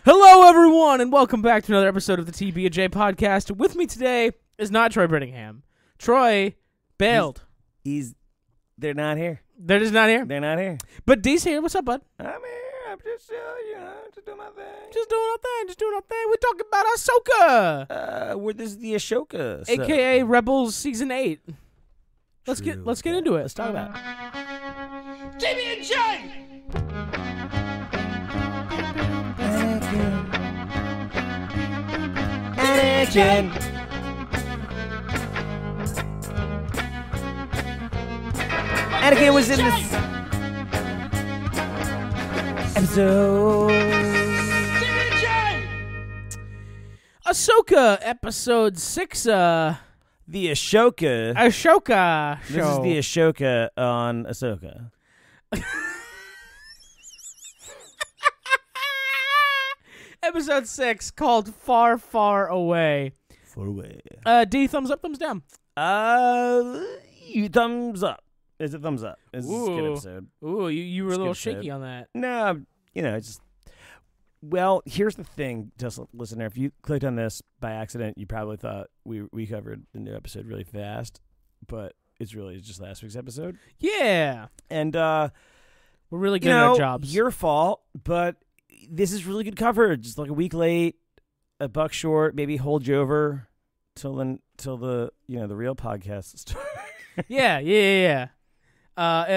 Hello, everyone, and welcome back to another episode of the TB&J podcast. With me today is not Troy Brittingham. Troy bailed. They're not here. They're just not here? They're not here. But D's here. What's up, bud? I'm here. I'm just, just doing my thing. Just doing our thing. We're talking about Ahsoka. This is the Ashoka. So. A.K.A. Rebels Season 8. Let's get into it. Let's talk about it. TB&J! Anakin. Anakin was in this episode. Ahsoka, episode 6. The Ashoka. Ahsoka show. This is the Ashoka on Ahsoka. Episode 6 called Far, Far Away. Far away. D, thumbs up, thumbs down? Thumbs up. It's a thumbs up. It's a good episode. Ooh, you were a little shaky on that. No, it's just... Well, here's the thing, just listener. If you clicked on this by accident, you probably thought we covered the new episode really fast, but it's really just last week's episode. Yeah. And, we're really good at our jobs. Your fault, but this is really good coverage. It's like a week late, a buck short, maybe hold you over till the the real podcast starts. Yeah.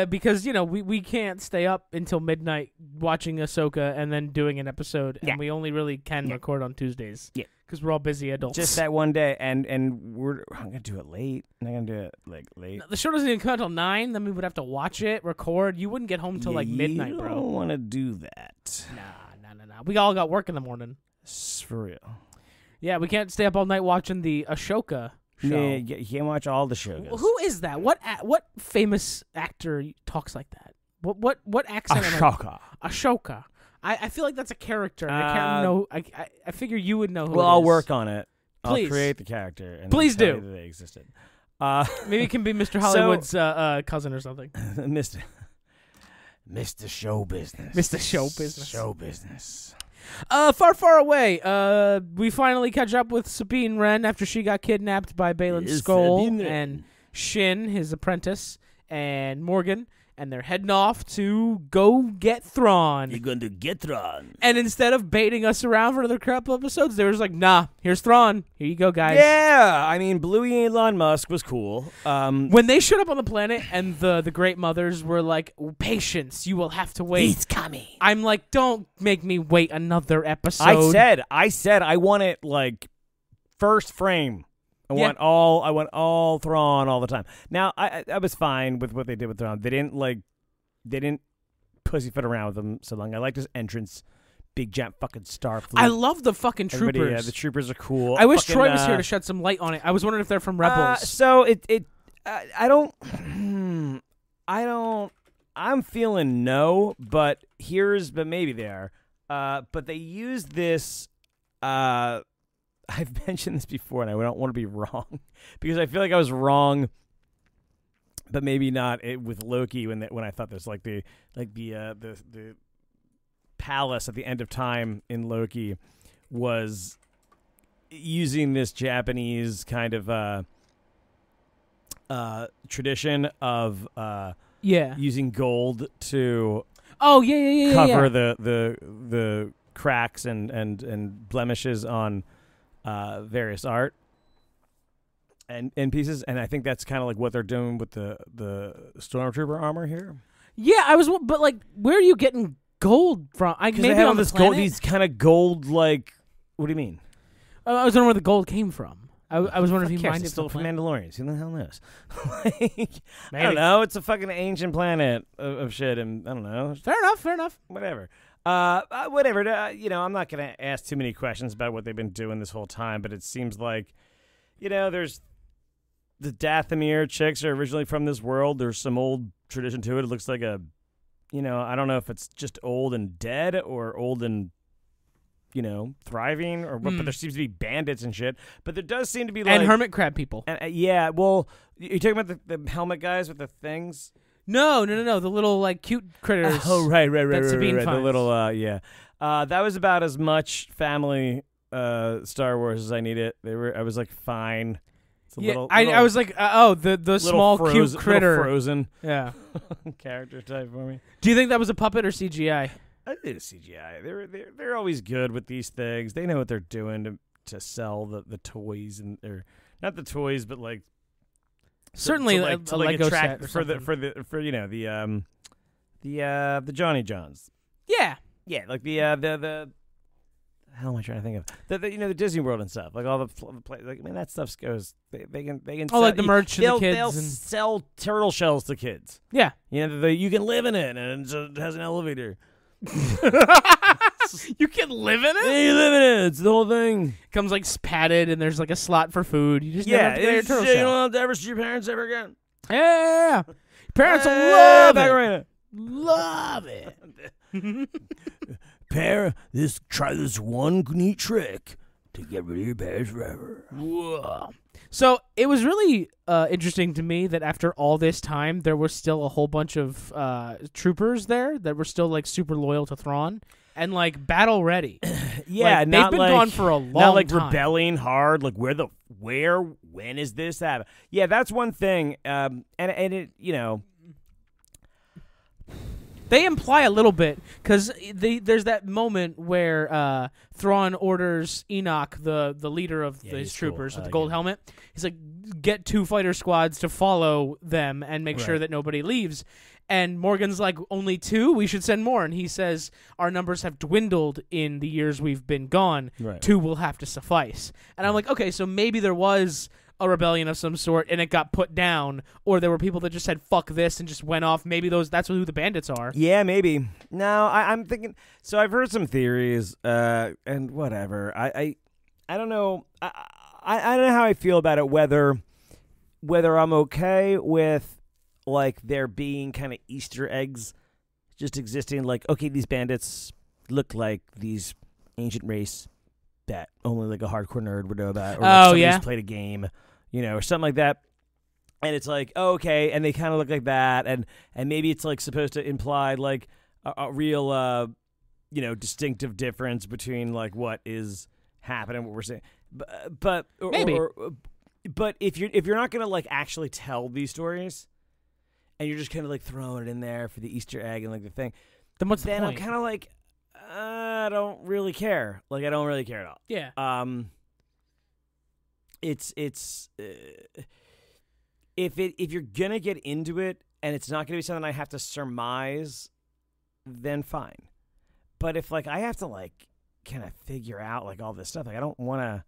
Because, we can't stay up until midnight watching Ahsoka and then doing an episode, and we only really can record on Tuesdays. Yeah. Because we're all busy adults. Just that one day, and I'm going to do it late. I'm going to do it, late. No, the show doesn't even come until 9, then we would have to watch it, record. You wouldn't get home till, midnight, bro. I don't want to do that. Nah. We all got work in the morning. It's for real. Yeah, we can't stay up all night watching the Ahsoka show. Yeah, you can't watch all the shows. Who is that? What famous actor talks like that? What accent? Ahsoka. I feel like that's a character. And I can't know. I figure you would know who. Well, I'll work on it. Please. I'll create the character. And please tell do. you that they existed. Maybe it can be Mr. Hollywood's cousin or something. Mr. Show Business. Mr. Show Business. Show Business. Far, far away. We finally catch up with Sabine Wren after she got kidnapped by Baylan Skoll and Shin, his apprentice, and Morgan, and they're heading off to go get Thrawn. You're going to get Thrawn. And instead of baiting us around for another couple episodes, they were just like, nah, here's Thrawn. Here you go, guys. Yeah, I mean, Bluey Elon Musk was cool. When they showed up on the planet and the Great Mothers were like, patience, you will have to wait. He's coming. I'm like, don't make me wait another episode. I said I want it first frame. I want all Thrawn all the time. Now I was fine with what they did with Thrawn. They didn't pussyfoot around with him so long. I liked his entrance, big giant fucking star fleet. I love the fucking troopers. Yeah, the troopers are cool. I wish Troy was here to shed some light on it. I was wondering if they're from Rebels. I'm feeling no, but maybe they are. But they use this. I've mentioned this before, and I don't want to be wrong because I feel like I was wrong, but maybe not with Loki when I thought this the palace at the end of time in Loki was using this Japanese kind of tradition of using gold to cover the cracks and blemishes on various art and pieces, and I think that's kind of like what they're doing with the stormtrooper armor here. Yeah, but where are you getting gold from? Maybe they had on this planet? gold, these kind of gold. What do you mean? I was wondering where the gold came from. I was wondering if you minded. It's still from Mandalorians. Who the hell knows? Maybe. I don't know. It's a fucking ancient planet of shit, and I don't know. Fair enough. Whatever. Whatever. I'm not going to ask too many questions about what they've been doing this whole time, but it seems like, there's the Dathomir chicks are originally from this world. There's some old tradition to it. It looks like I don't know if it's just old and dead or old and, thriving, or but there seems to be bandits and shit. But there does seem to be and hermit crab people. Yeah, well, you're talking about the helmet guys with the things. No. The little like cute critters. Oh, right. Sabine The finds. little that was about as much family Star Wars as I needed. I was like, fine. It's a little, I was like, the small cute critter, Frozen, character type for me. Do you think that was a puppet or CGI? I think it's CGI. They're always good with these things. They know what they're doing to sell the toys or not the toys, but like certainly to a Lego attract set for the Johnny Johns. Yeah, like the hell am I trying to think of the Disney World and stuff, like all the places. Like, I mean, that stuff goes. They can. Sell, like the merch and the kids. They'll sell turtle shells to kids. Yeah, you can live in it, and it has an elevator. You can live in it. Yeah, you live in it. It's the whole thing. Comes like padded, and there's like a slot for food. You just never have to get your turtle shell. You don't have to ever see your parents ever again. Yeah, parents will love it. Love it. Try this one neat trick to get rid of your parents forever. Whoa. So it was really interesting to me that after all this time, there was still a whole bunch of troopers there that were still like super loyal to Thrawn and like battle ready. Yeah, like, they've been gone for a long not like time. Rebelling hard. Like when is this happen? Yeah, that's one thing. And it They imply a little bit because there's that moment where Thrawn orders Enoch, the leader of his troopers with the gold helmet. He's like, get 2 fighter squads to follow them and make sure that nobody leaves. And Morgan's like, only 2? We should send more. And he says, our numbers have dwindled in the years we've been gone. Right. 2 will have to suffice. And I'm like, okay, so maybe there was a rebellion of some sort and it got put down, or there were people that just said fuck this and just went off. Maybe that's who the bandits are. Yeah, maybe. No, I'm thinking. So I've heard some theories, and whatever. I don't know. I don't know how I feel about it. Whether I'm okay with like there being kind of Easter eggs just existing. Like, okay, these bandits look like these ancient race that only like a hardcore nerd would know about, or like somebody who's played a game. Or something like that. And it's like, okay, and they kind of look like that, and maybe it's like supposed to imply like a real, distinctive difference between like what is happening, what we're saying. But maybe. But if you're not gonna like actually tell these stories, and you're just kind of like throwing it in there for the Easter egg and like the thing, then what's the point? I'm kind of like, I don't really care. Like I don't really care at all. Yeah. It's if you're gonna get into it and it's not gonna be something I have to surmise, then fine. But if like I have to like kind of figure out like all this stuff, like I don't want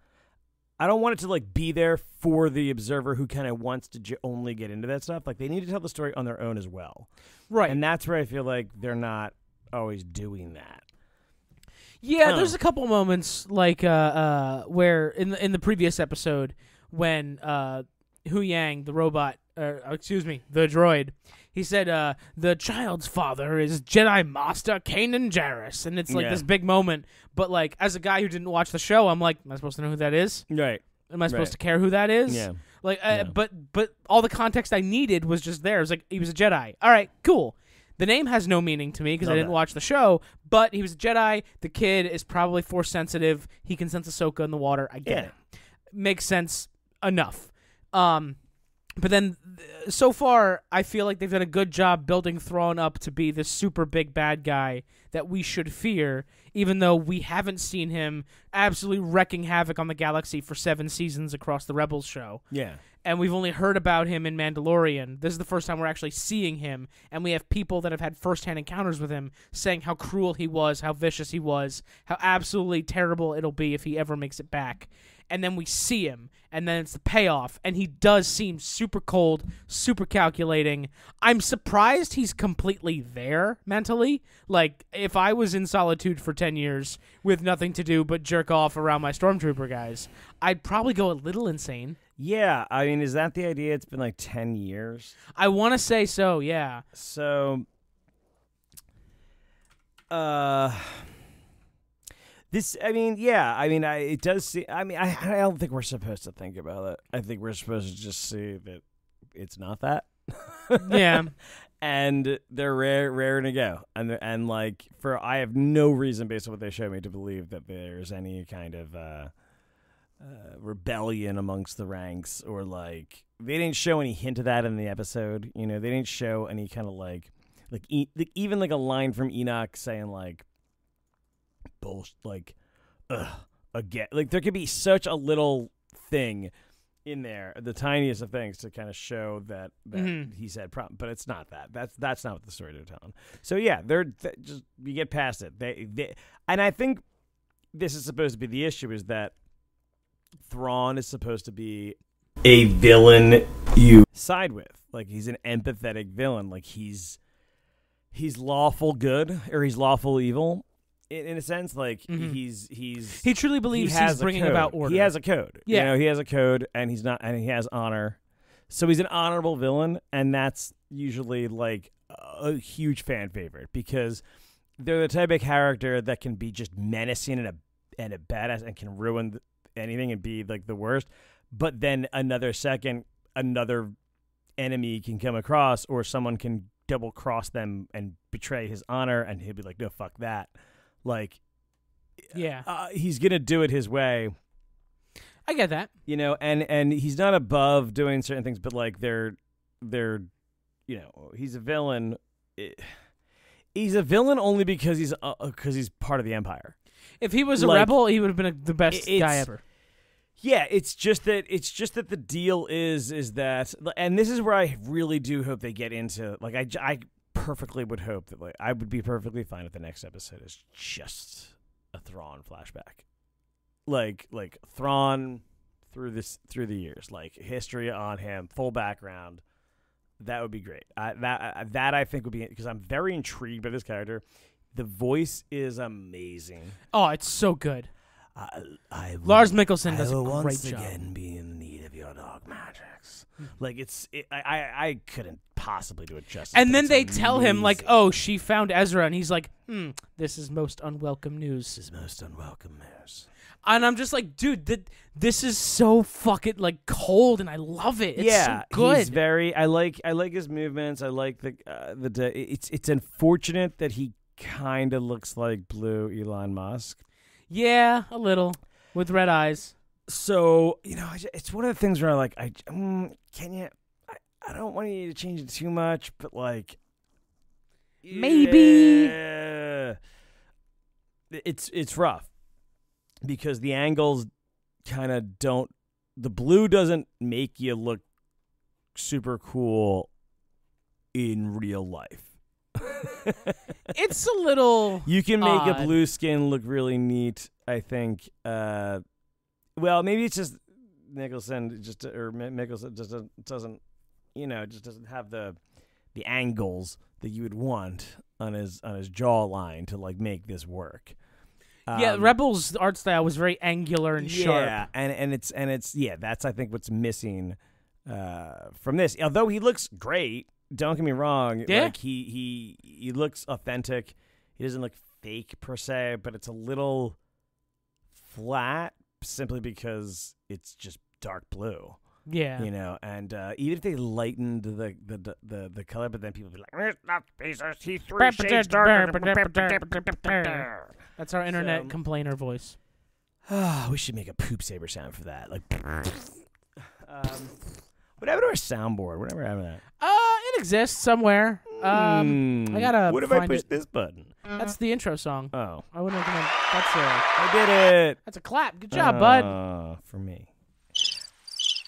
it to like be there for the observer who kind of wants to only get into that stuff. Like they need to tell the story on their own as well, right? And that's where I feel like they're not always doing that. Yeah, there's a couple moments like where in the previous episode when Hu Yang, the robot, the droid, he said the child's father is Jedi Master Kanan Jarrus, and it's like this big moment. But like as a guy who didn't watch the show, I'm like, am I supposed to know who that is? Right. Am I supposed to care who that is? Yeah. Like, but all the context I needed was just there. It was like he was a Jedi. All right, cool. The name has no meaning to me because I didn't watch the show, but he was a Jedi. The kid is probably Force sensitive. He can sense Ahsoka in the water. I get it. Makes sense enough. But then, so far, I feel like they've done a good job building Thrawn up to be this super big bad guy that we should fear, even though we haven't seen him absolutely wrecking havoc on the galaxy for 7 seasons across the Rebels show. Yeah. And we've only heard about him in Mandalorian. This is the first time we're actually seeing him, and we have people that have had first-hand encounters with him saying how cruel he was, how vicious he was, how absolutely terrible it'll be if he ever makes it back. And then we see him, and then it's the payoff, and he does seem super cold, super calculating. I'm surprised he's completely there mentally. Like, if I was in solitude for 10 years with nothing to do but jerk off around my stormtrooper guys, I'd probably go a little insane. Yeah, I mean, is that the idea? It's been like 10 years? I want to say so, yeah. So, it does seem, I don't think we're supposed to think about it. I think we're supposed to just see that it's not that. Yeah. And they're raring to go. And like, I have no reason based on what they showed me to believe that there's any kind of rebellion amongst the ranks, or like, they didn't show any hint of that in the episode. You know, they didn't show any kind of like even like a line from Enoch saying like, bullshit, like, again. Like, there could be such a little thing in there, the tiniest of things, to kind of show that he said problem, but it's not that. That's not what the story they're telling. So yeah, they're just, you get past it. They and I think this is supposed to be the issue, is that Thrawn is supposed to be a villain you side with. Like, he's an empathetic villain. Like, he's lawful good, or he's lawful evil. In a sense, like, he truly believes he's bringing about order. He has a code. Yeah, you know, he has a code, and he has honor. So he's an honorable villain, and that's usually like a huge fan favorite, because they're the type of character that can be just menacing and a badass and can ruin anything and be like the worst. But then another enemy can come across, or someone can double cross them and betray his honor, and he'll be like, no, fuck that. Like, yeah, he's gonna do it his way. I get that, you know, and he's not above doing certain things, but like they're, you know, he's a villain. He's a villain only because he's part of the Empire. If he was a rebel, he would have been the best guy ever. Yeah, it's just that the deal is that, and this is where I really do hope they get into, like, I perfectly would hope that, like, I would be perfectly fine if the next episode is just a Thrawn flashback, like Thrawn through the years, like history on him, full background. That would be great. That I think would be, because I'm very intrigued by this character. The voice is amazing. Oh, it's so good. Lars Mikkelsen does a great once job. Again be in need of your dog magics. Like, I couldn't possibly do it justice. And then they tell him, like, oh, she found Ezra, and he's like, this is most unwelcome news. This is most unwelcome news. And I'm just like, dude, this is so fucking, like, cold, and I love it. It's so good. He's very. I like his movements. I like it's unfortunate that he kind of looks like blue Elon Musk. Yeah, a little, with red eyes. So, you know, it's one of the things where I don't want you to change it too much, but like, maybe it's rough, because the angles kind of don't. The blue doesn't make you look super cool in real life. It's a little. You can make odd. a blue skin look really neat, I think. Well, maybe it's just Mikkelsen just doesn't, you know, just doesn't have the angles that you would want on his jawline to, like, make this work. Yeah, Rebel's art style was very angular and sharp. Yeah, and it's that's, I think, what's missing from this. Although he looks great, don't get me wrong. Yeah. Like, he looks authentic. He doesn't look fake per se, but it's a little flat simply because it's just dark blue. Yeah, you know, and even if they lightened the color, but then people would be like, "It's not spaces. He's 3 shades darker." That's our internet complainer voice. We should make a poop saber sound for that. Like, whatever to our soundboard. Whatever happened to that? It exists somewhere. I gotta. What if I push this button? That's the intro song. Oh, I wouldn't recommend. I did it. That's a clap. Good job, bud. For me.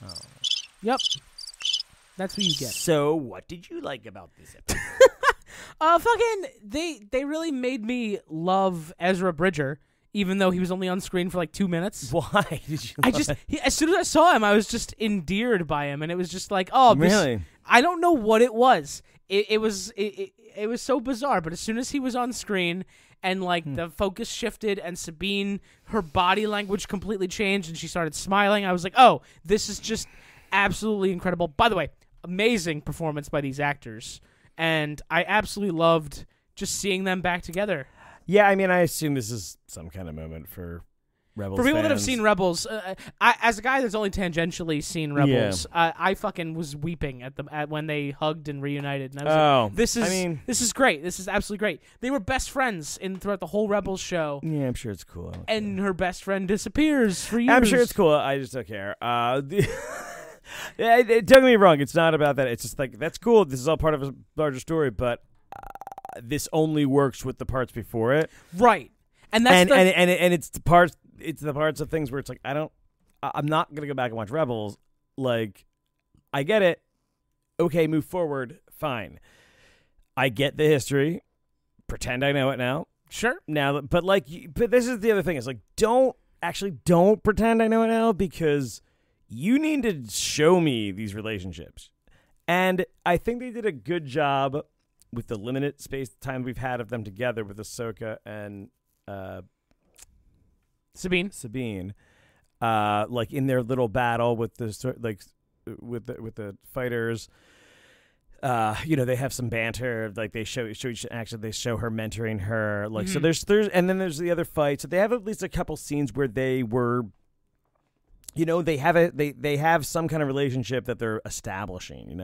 Oh. Yep. That's what you get. So, what did you like about this episode? They really made me love Ezra Bridger, even though he was only on screen for like 2 minutes. Why did you? As soon as I saw him, I was just endeared by him, and it was just like, oh, really? I don't know what it was. It was so bizarre, but as soon as he was on screen and like the focus shifted and Sabine, her body language completely changed and she started smiling, I was like, oh, this is just absolutely incredible. By the way, amazing performance by these actors, and I absolutely loved just seeing them back together. Yeah, I mean, I assume this is some kind of moment for Rebels for people fans. that have seen Rebels, as a guy that's only tangentially seen Rebels, I fucking was weeping at when they hugged and reunited. And I was like, this is great. This is absolutely great. They were best friends throughout the whole Rebels show. Yeah, I'm sure it's cool. And her best friend disappears for years. I'm sure it's cool. I just don't care. Don't get me wrong. It's not about that. It's just like, that's cool. This is all part of a larger story, but this only works with the parts before it. Right. And that's it's the parts. It's the parts of things where it's like, I'm not gonna go back and watch Rebels. Like, I get it. Okay, move forward. Fine. I get the history. Pretend I know it now. Sure. Now, but this is the other thing. It's like, don't pretend I know it now, because you need to show me these relationships. And I think they did a good job with the limited space time we've had of them together with Ahsoka and Sabine, like in their little battle with the with the fighters. They have some banter. Like they show her mentoring her. Like so, there's and then there's the other fight. So they have at least a couple scenes where they were, they have some kind of relationship that they're establishing.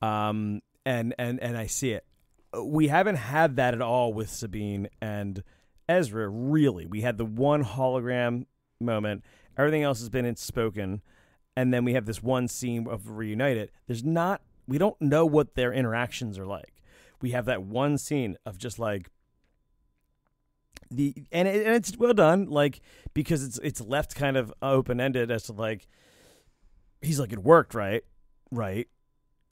And I see it. We haven't had that at all with Sabine and Ezra, really. We had the one hologram moment. Everything else has been spoken. And then we have this one scene of reunited. We don't know what their interactions are like. We have that one scene of just like and it's well done, like, because it's left kind of open-ended as to like, he's like, it worked, right?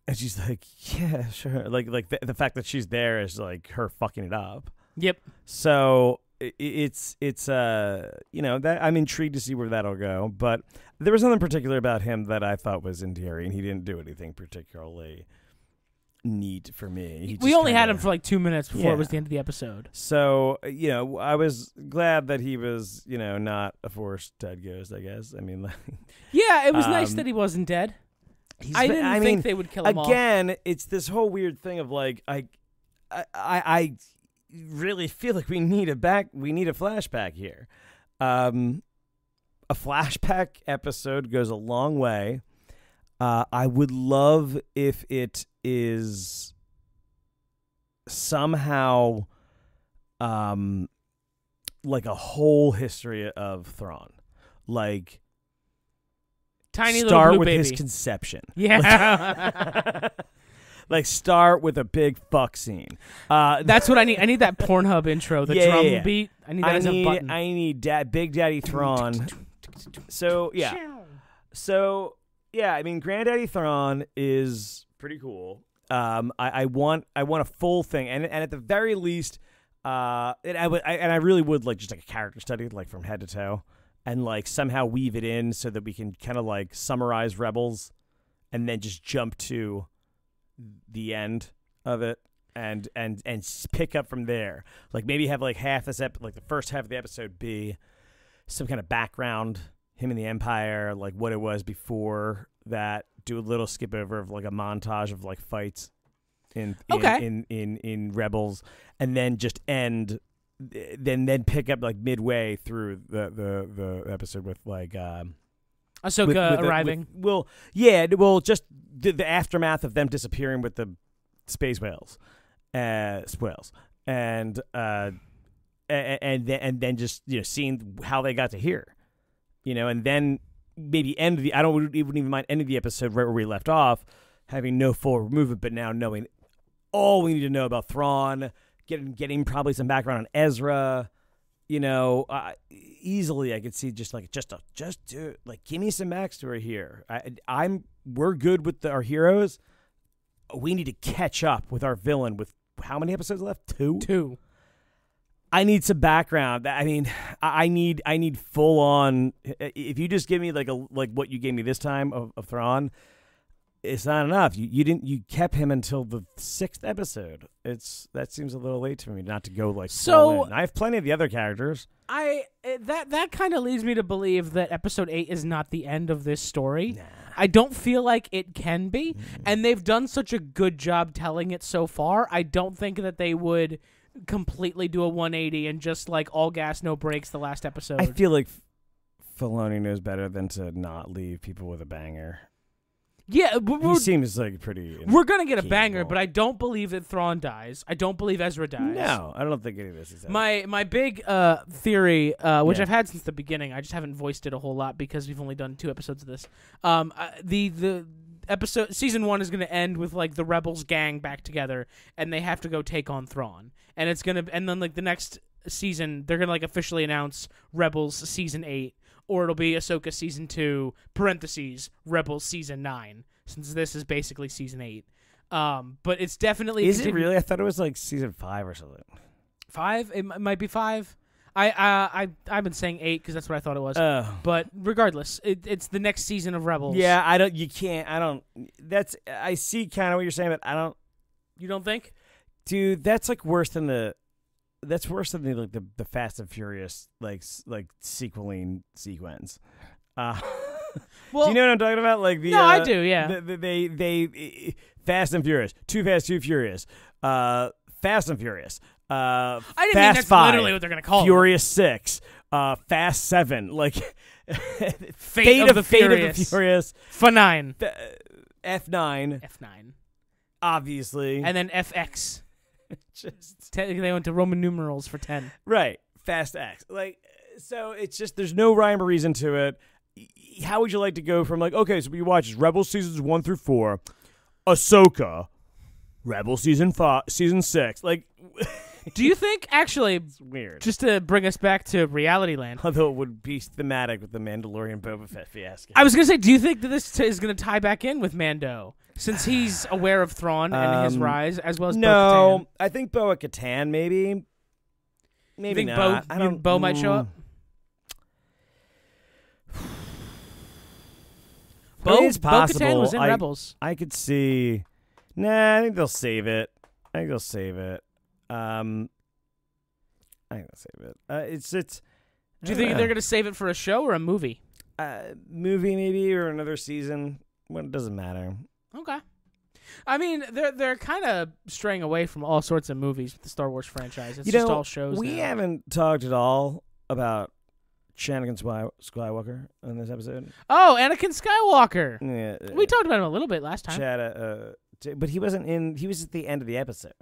And she's like, yeah, sure. Like the fact that she's there is like her fucking it up. Yep. So it's that I'm intrigued to see where that'll go. But there was something particular about him that I thought was endearing. He didn't do anything particularly neat for me. We only had him for like 2 minutes before it was the end of the episode. So I was glad that he was not a forced dead ghost, I guess. I mean, yeah, it was nice that he wasn't dead. I didn't think they would kill him off. Again, it's this whole weird thing of like, I really feel like we need a flashback here. A flashback episode goes a long way. I would love if it is somehow like a whole history of Thrawn. Like, tiny start little blue with baby. his conception. Yeah. Like, start with a big fuck scene. That's what I need. I need that Pornhub intro, the drum beat. I need that as a button. I need Big Daddy Thrawn. So, yeah. I mean, Granddaddy Thrawn is pretty cool. I want a full thing, and at the very least, I really would like just like a character study, like from head to toe, and like somehow weave it in so that we can kind of like summarize Rebels, and then just jump to the end of it and pick up from there. Like maybe have like half this like the first half of the episode be some kind of background, him and the Empire, like what it was before that. Do a little skip over of like a montage of like fights in Rebels, and then just end. Then pick up like midway through the episode with like Ahsoka arriving. Just the aftermath of them disappearing with the space whales, and then just seeing how they got to here, and then maybe end the. I wouldn't even mind ending the episode right where we left off, having no forward movement, but now knowing all we need to know about Thrawn, getting probably some background on Ezra. Easily I could see just do like give me some backstory here. We're good with our heroes. We need to catch up with our villain with how many episodes left? 2. I need some background. I mean, I need full on. If you just give me like what you gave me this time of Thrawn, it's not enough. You kept him until the 6th episode. That seems a little late to me not to go like full in. I have plenty of the other characters. That kind of leads me to believe that episode 8 is not the end of this story. Nah. I don't feel like it can be, and they've done such a good job telling it so far. I don't think that they would completely do a 180 and just like all gas no brakes the last episode. I feel like Filoni knows better than to not leave people with a banger. Yeah, he seems like pretty. We're gonna get a banger, but I don't believe that Thrawn dies. I don't believe Ezra dies. No, I don't think any of this is. My big theory, which I've had since the beginning, I just haven't voiced it a whole lot because we've only done 2 episodes of this. The episode season 1 is gonna end with like the Rebels gang back together, and they have to go take on Thrawn, and then like the next season they're gonna like officially announce Rebels season 8. Or it'll be Ahsoka season 2 (parentheses Rebels season 9), since this is basically season 8. But it's definitely. Is it really? I thought it was like season 5 or something. 5? It might be 5. I've been saying 8 because that's what I thought it was. But regardless, it's the next season of Rebels. Yeah, I don't. You can't. I don't. I see kind of what you're saying, but I don't. You don't think? Dude, that's like worse than the. That's worse than the Fast and Furious like sequeling sequence. Well, do you know what I'm talking about? Like no, I do. Yeah. They Fast and Furious, Too Fast, Too Furious, Fast and Furious. I didn't Fast mean that's 5, literally what they're gonna call Furious 6, Fast 7, like Fate of the Furious, F9, F9, obviously, and then FX. Just they went to Roman numerals for 10. Right. Fast X. Like, so it's just there's no rhyme or reason to it. How would you like to go from like, okay, so we watch Rebels seasons 1 through 4, Ahsoka, Rebels season 6. Like, do you think actually? It's weird. Just to bring us back to reality land, although it would be thematic with the Mandalorian Boba Fett fiasco. I was gonna say, do you think that this is gonna tie back in with Mando? Since he's aware of Thrawn and his rise, as well as Bo-Katan. I think Bo-Katan maybe. Maybe you think not. Bo might show up. Bo-Katan was in Rebels. I could see. Nah, I think they'll save it. It's. Do you think they're gonna save it for a show or a movie? Movie maybe, or another season. Well, it doesn't matter. Okay. I mean, they're kind of straying away from all sorts of movies with the Star Wars franchise. It's just all shows. We haven't talked at all about Anakin Skywalker in this episode. Oh, Anakin Skywalker. Yeah, we talked about him a little bit last time. But he wasn't in. He was at the end of the episode.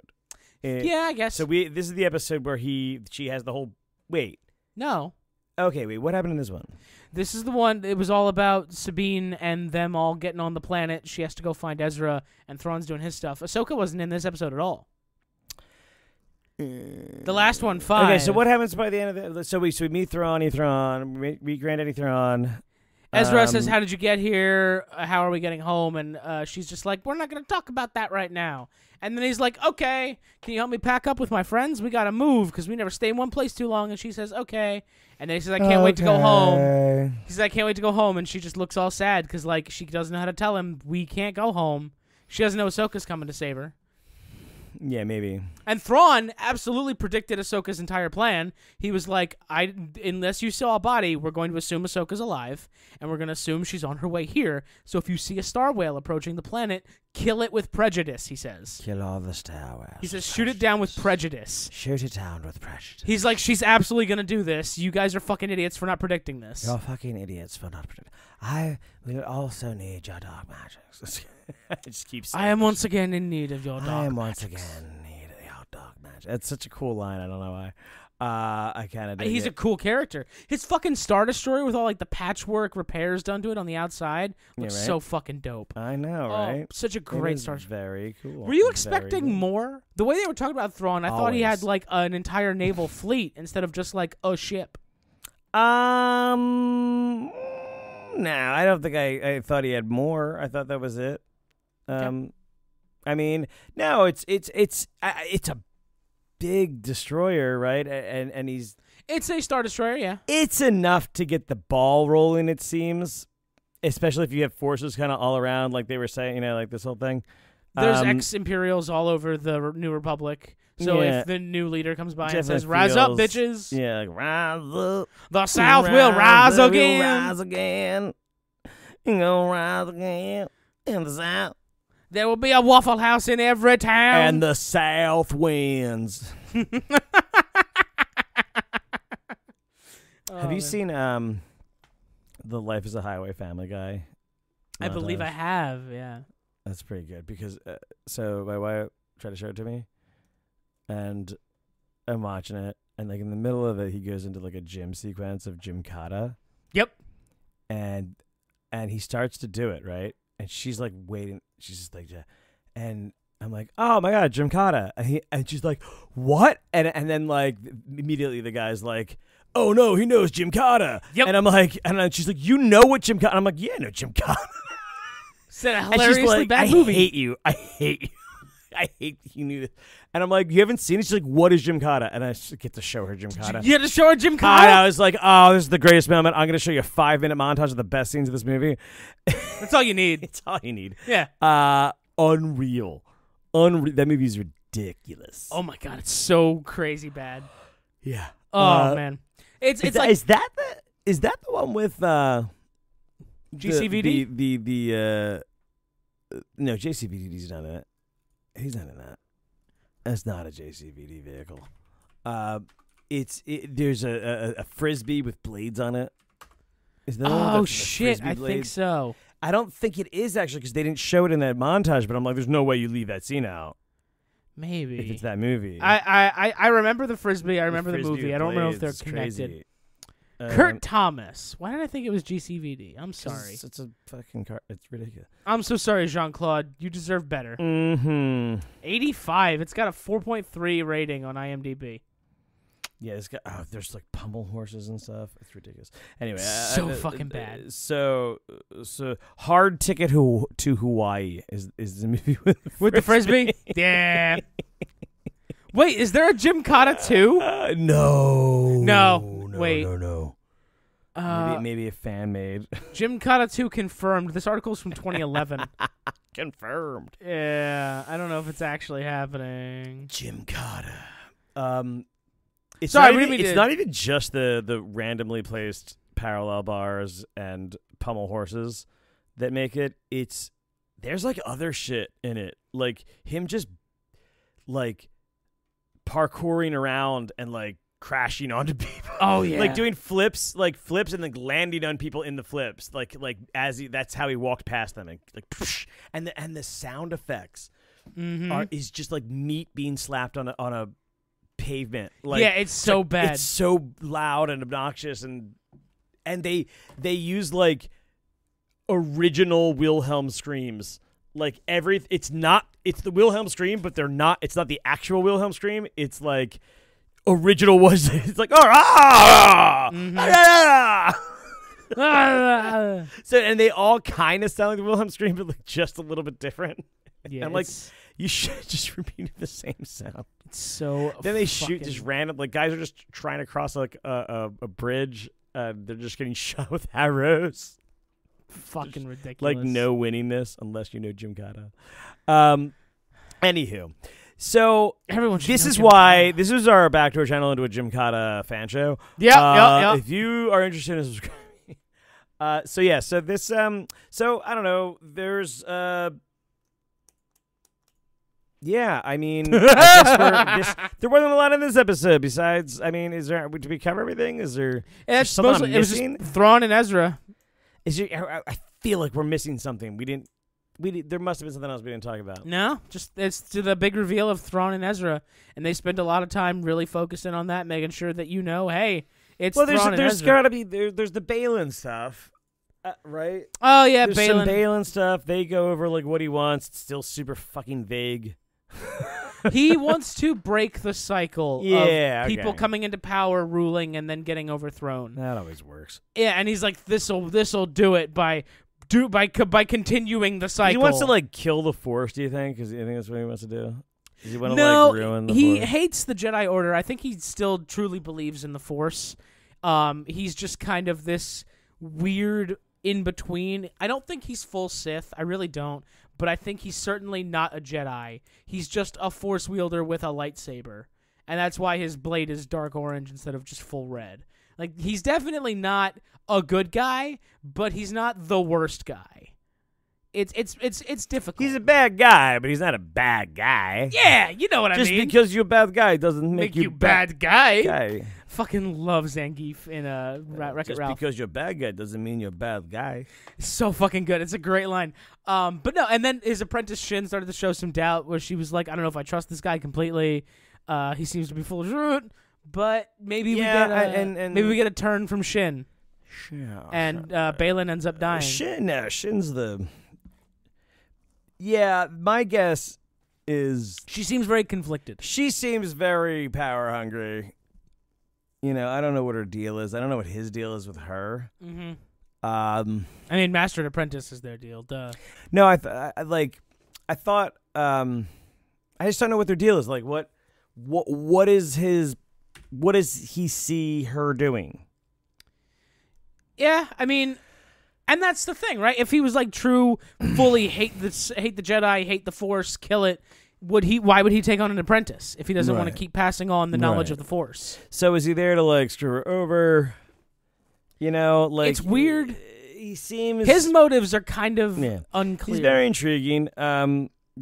Yeah, I guess. So this is the episode where she has the whole. Wait. No. Okay, wait. What happened in this one? This is the one. It was all about Sabine and them all getting on the planet. She has to go find Ezra, and Thrawn's doing his stuff. Ahsoka wasn't in this episode at all. The last one, 5. Okay, so what happens by the end of the? So we meet Thrawn, meet Granddaddy Thrawn. Ezra says, "How did you get here? How are we getting home?" And she's just like, "We're not going to talk about that right now." And then he's like, "Okay, can you help me pack up with my friends? We got to move because we never stay in one place too long." And she says, "Okay." And then he says, "I can't wait to go home." He says, "I can't wait to go home." And she just looks all sad because like she doesn't know how to tell him we can't go home. She doesn't know Ahsoka's coming to save her. Yeah, maybe. And Thrawn absolutely predicted Ahsoka's entire plan. He was like, unless you saw a body, we're going to assume Ahsoka's alive, and we're going to assume she's on her way here. So if you see a star whale approaching the planet, kill it with prejudice, he says. Kill all the star whales. He says, shoot it down with prejudice. Shoot it down with prejudice. He's like, she's absolutely going to do this. You guys are fucking idiots for not predicting this. You're fucking idiots for not predicting. I will also need your dark magic. I just keep saying I am once again in need of your dark magic. I am once again in need of your dark magic. That's such a cool line. I don't know why. I kind of. He's a cool character. His fucking Star Destroyer with all like the patchwork repairs done to it on the outside looks so fucking dope. I know, right? Such a great Star Destroyer. Very cool. Were you expecting more? The way they were talking about Thrawn, I thought he had like an entire naval fleet instead of just like a ship. No, I don't think I thought he had more. I thought that was it. Okay. I mean, no, it's a big destroyer, right? And it's a Star Destroyer, yeah. It's enough to get the ball rolling, it seems, especially if you have forces kind of all around, like they were saying, like this whole thing. There's ex-Imperials all over the New Republic. So if the new leader comes by and says, "Rise up, bitches!" Yeah, like rise up. The South will rise again. Rise again. You gonna rise again in the South. There will be a Waffle House in every town. And the South wins. Have you seen the Life is a Highway Family Guy. I believe I have, yeah. That's pretty good because so my wife tried to show it to me, and I'm watching it, and like in the middle of it, he goes into like a gym sequence of Jim Cotta. Yep. And he starts to do it, right? And she's like waiting. She's just like, and I'm like, oh my God, Jim Cotta. And she's like, what? And then like immediately the guy's like, oh no, he knows Jim Cotta. Yep. And I'm like, and then she's like, you know what Jim Cotta? And I'm like, yeah, I know Jim Cotta. Said a hilariously bad movie. I hate you. I hate you knew this. And I'm like, you haven't seen it? She's like, what is Jim Cotta? And I get to show her Jim Cotta. You had to show her Jim Cotta? I was like, oh, this is the greatest moment. I'm going to show you a 5-minute montage of the best scenes of this movie. That's all you need. It's all you need. Yeah. Unreal. That movie's ridiculous. Oh my God, it's so crazy bad. Yeah. Oh man. It's like is that the one with GCVD? No, JCVD's not in it. He's not in that. That's not a JCVD vehicle. There's a frisbee with blades on it. Is that oh shit! I think so. I don't think it is actually because they didn't show it in that montage. But I'm like, there's no way you leave that scene out. Maybe if it's that movie. I remember the frisbee. I remember the movie. I don't know if they're connected. Crazy. Kurt Thomas. Why did I think it was GCVD? I'm sorry. It's a fucking car. It's ridiculous. I'm so sorry, Jean-Claude. You deserve better. 85. It's got a 4.3 rating on IMDb. Yeah, it's got. Oh, there's like pummel horses and stuff. It's ridiculous. Anyway, so fucking bad. So Hard Ticket to Hawaii is the movie with the frisbee. Yeah. Wait, is there a Jim Cotta 2? No. Wait. No. Maybe a fan made. Jim Cotta 2 confirmed. This article is from 2011. Confirmed. Yeah, I don't know if it's actually happening. Jim Cotta. It's not even just the randomly placed parallel bars and pommel horses that make it. There's like other shit in it, like him just like parkouring around and like crashing onto people. Oh yeah, like doing flips and like landing on people in the flips, like that's how he walked past them, and like and the sound effects is just like meat being slapped on a pavement. Like, yeah, it's so bad. It's so loud and obnoxious, and they use like original Wilhelm screams. Like it's the Wilhelm scream, but they're not. It's not the actual Wilhelm scream. It's like original was. It's like so, and they all kind of sound like the Wilhelm scream, but like just a little bit different. Yeah, I'm like, you should just repeat the same sound. It's so. Then they shoot just random. Like guys are just trying to cross like a bridge. They're just getting shot with arrows. Fucking just ridiculous. Like no winning this unless you know Jim Cotta. Anywho, so everyone. This is why this is our backdoor channel into a Jim Cotta fan show. Yeah. If you are interested in subscribing. So this so I don't know. There's yeah, I mean, I guess there wasn't a lot in this episode. Besides, I mean, did we cover everything? Is there something I'm missing? It was just Thrawn and Ezra. I feel like we're missing something. There must have been something else we didn't talk about. No, just it's to the big reveal of Thrawn and Ezra, and they spend a lot of time really focusing on that, making sure that hey, it's Thrawn and Ezra. There's gotta be there's the Balin stuff. Right? Oh yeah, there's some Balin stuff. They go over like what he wants. It's still super fucking vague. He wants to break the cycle of people coming into power, ruling, and then getting overthrown. That always works. Yeah, and he's like, this'll do it by continuing the cycle. He wants to like kill the Force. Do you think? Because I think that's what he wants to do. Does he want to like ruin the Force? He hates the Jedi Order. I think he still truly believes in the Force. He's just kind of this weird in between. I don't think he's full Sith. I really don't. But I think he's certainly not a Jedi. He's just a Force wielder with a lightsaber. And that's why his blade is dark orange instead of just full red. Like, he's definitely not a good guy, but he's not the worst guy. it's difficult. He's a bad guy, but he's not a bad guy. Yeah, you know what I mean. Just because you're a bad guy doesn't make you bad guy. guy. Fucking love Zangief in Wreck-It Ralph. Just because you're a bad guy doesn't mean you're a bad guy. It's so fucking good. It's a great line. But no, and then his apprentice Shin started to show some doubt where she was like, I don't know if I trust this guy completely. He seems to be full of shit, but maybe we get a turn from Shin. And Baylan ends up dying. Shin's the... Yeah, my guess is... She seems very conflicted. She seems very power hungry. You know, I don't know what her deal is. I don't know what his deal is with her. Mm-hmm. I mean, Master and Apprentice is their deal. Duh. No, I thought... I just don't know what their deal is. Like, what does he see her doing? Yeah, I mean, and that's the thing, right? If he was like true, fully hate the Jedi, hate the Force, kill it, why would he take on an apprentice if he doesn't want to keep passing on the knowledge of the Force? So is he there to like screw her over? You know, like it's weird. He seems his motives are kind of unclear. He's very intriguing.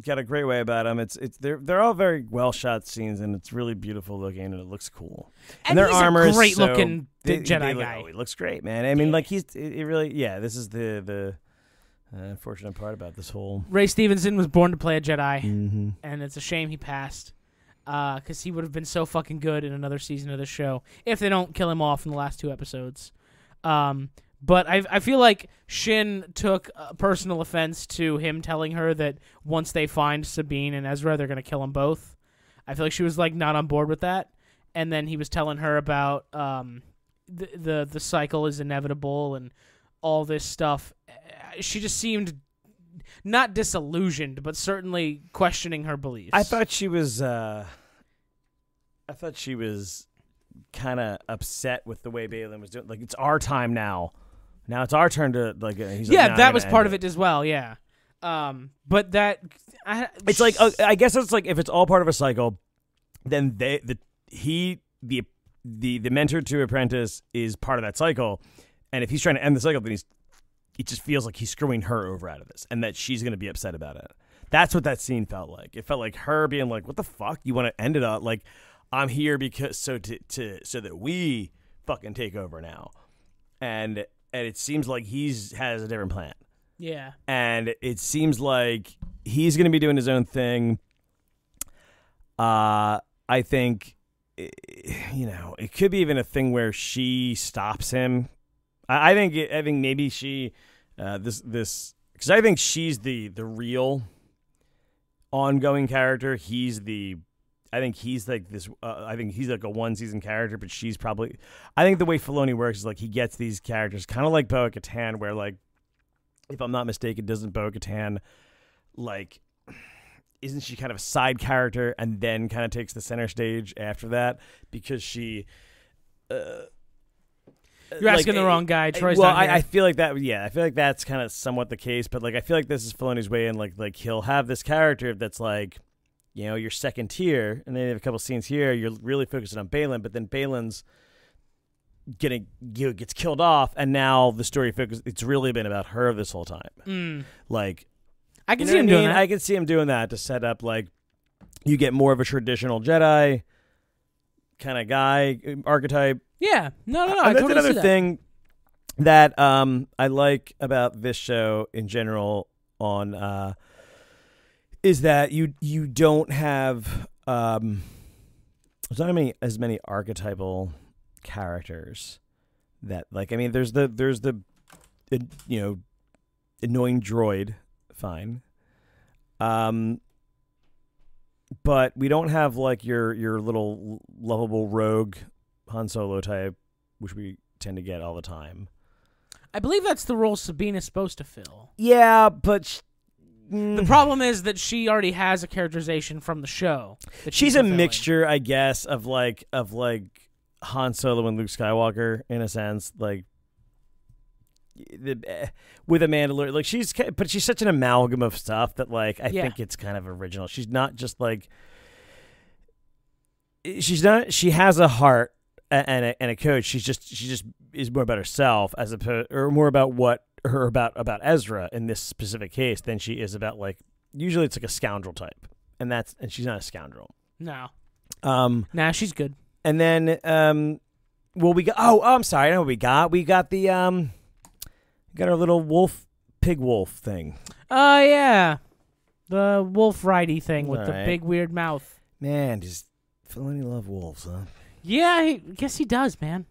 Got a great way about him. They're all very well shot scenes, and it's really beautiful looking, and it looks cool. And their armor is great looking Jedi guy. He looks great, man. I mean, like it really. Yeah, this is the unfortunate part about this whole. Ray Stevenson was born to play a Jedi, mm-hmm. and it's a shame he passed, because he would have been so fucking good in another season of the show if they don't kill him off in the last 2 episodes. But I feel like Shin took personal offense to him telling her that once they find Sabine and Ezra, they're going to kill them both. I feel like she was like not on board with that. And then he was telling her about the cycle is inevitable and all this stuff. She just seemed not disillusioned, but certainly questioning her beliefs. I thought she was kind of upset with the way Baylan was doing. Like, it's our time now. Now it's our turn to like. He's like, that was part of it as well. Yeah, but that it's like I guess it's like if it's all part of a cycle, then the mentor to apprentice is part of that cycle, and if he's trying to end the cycle, then it just feels like he's screwing her over out of this, and that she's going to be upset about it. That's what that scene felt like. It felt like her being like, "What the fuck? You want to end it up like I'm here because so that we fucking take over now," and it seems like has a different plan. Yeah. And it seems like he's going to be doing his own thing. I think, it could be even a thing where she stops him. I think maybe she, because I think she's the real ongoing character. I think he's like this. I think he's like a 1-season character, but she's probably. I think the way Filoni works is like he gets these characters kind of like Bo-Katan, where like, if I'm not mistaken, doesn't Bo-Katan like, isn't she kind of a side character and then kind of takes the center stage after that because she. You're asking the wrong guy. Troy's well, not here. I feel like that. Yeah, I feel like that's kind of somewhat the case, but like I feel like this is Filoni's way, and like he'll have this character that's like. Your second tier, and then you have a couple scenes here. You're really focusing on Baylan, but then Baylan's gets killed off, and now the story focus. It's really been about her this whole time. Like, I can see him doing that. I can see him doing that to set up like you get more of a traditional Jedi kind of guy archetype. Yeah, no. I totally another see thing that I like about this show in general on. Is that you don't have there's not as many archetypal characters that like I mean there's the annoying droid, fine, but we don't have like your little lovable rogue Han Solo type, which we tend to get all the time. I believe that's the role Sabine is supposed to fill. Yeah, but. The problem is that she already has a characterization from the show. She's a mixture, I guess, of like Han Solo and Luke Skywalker in a sense, like with a Mandalorian. Like but she's such an amalgam of stuff that like I think it's kind of original. She's not just like she has a heart and a coach. She just is more about herself as opposed or more about what her about Ezra in this specific case than she is about like usually it's like a scoundrel type, and she's not a scoundrel. No. Nah, she's good. And then we got I'm sorry, I know what we got. We got the got our little pig wolf thing. Oh yeah. The wolf ridey thing with the big weird mouth. Man, just Filoni love wolves, huh? Yeah, I guess he does, man.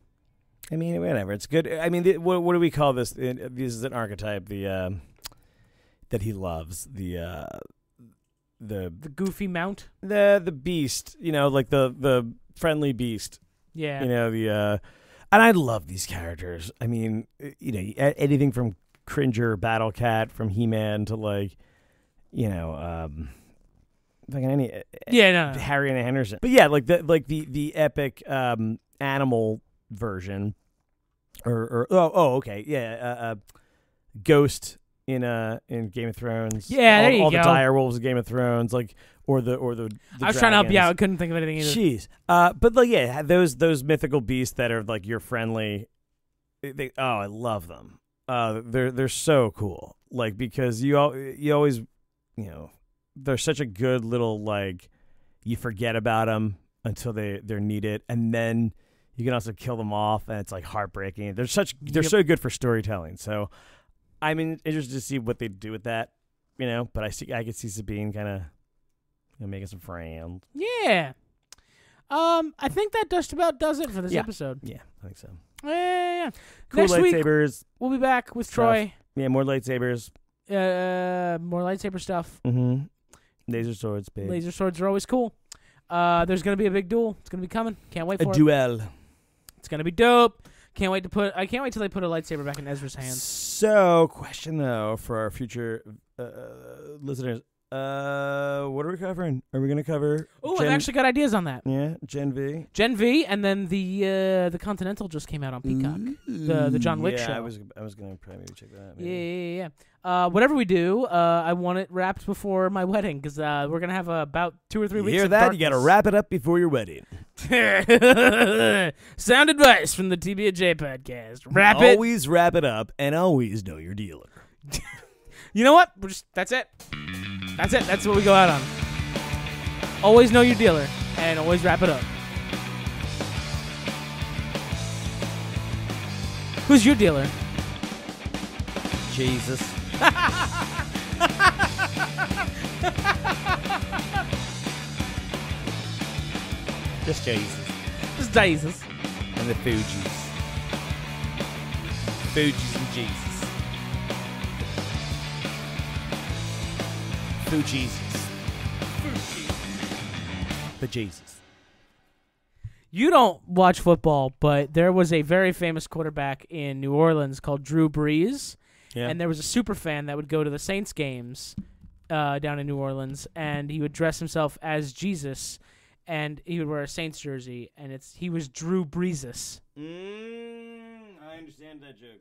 I mean, whatever. It's good. I mean, what do we call this? This is an archetype. That he loves the goofy mount, the beast. You know, like the friendly beast. Yeah. You know and I love these characters. I mean, you know, anything from Cringer, Battle Cat, from He-Man to like, you know, fucking any. Harry and Henderson. But yeah, like the epic animal version, Ghost in Game of Thrones. Yeah, there you go. All the dire wolves of Game of Thrones, like or the I was dragons. Trying to help you out. I couldn't think of anything either. Jeez, but like those mythical beasts that are like your friendly. I love them. They're so cool. Like because you always, you know, they're such a good little like you forget about them until they're needed, and then you can also kill them off, and it's like heartbreaking. They're so good for storytelling. So I'm interested to see what they do with that, you know. But I could see Sabine kind of making some friends. Yeah. I think that just about does it for this episode. Yeah, I think so. Yeah. Cool Next lightsabers. Week, we'll be back with Troy. Yeah, more lightsabers. More lightsaber stuff. Mm-hmm. Laser swords, babe. Laser swords are always cool. There's gonna be a big duel. It's gonna be coming. Can't wait for it. A duel. It's gonna be dope. I can't wait till they put a lightsaber back in Ezra's hands. So, question though for our future listeners. What are we covering? Are we going to cover? Oh, I've actually got ideas on that. Yeah, Gen V, and then the Continental just came out on Peacock. The John Wick show. I was going to probably check that out. Maybe. Yeah. Whatever we do, I want it wrapped before my wedding because we're gonna have about 2 or 3 weeks. You hear of that? darkness. You got to wrap it up before your wedding. Sound advice from the TB&J podcast. Always wrap it up, and always know your dealer. You know what? That's it. That's it. That's what we go out on. Always know your dealer, and always wrap it up. Who's your dealer? Jesus. Just Jesus. Just Jesus. And the Fugees. Fugees and Jesus. Jesus. The Jesus. You don't watch football, but there was a very famous quarterback in New Orleans called Drew Brees. Yeah. And there was a super fan that would go to the Saints games down in New Orleans, and he would dress himself as Jesus, and he would wear a Saints jersey, and he was Drew Breesus. I understand that joke.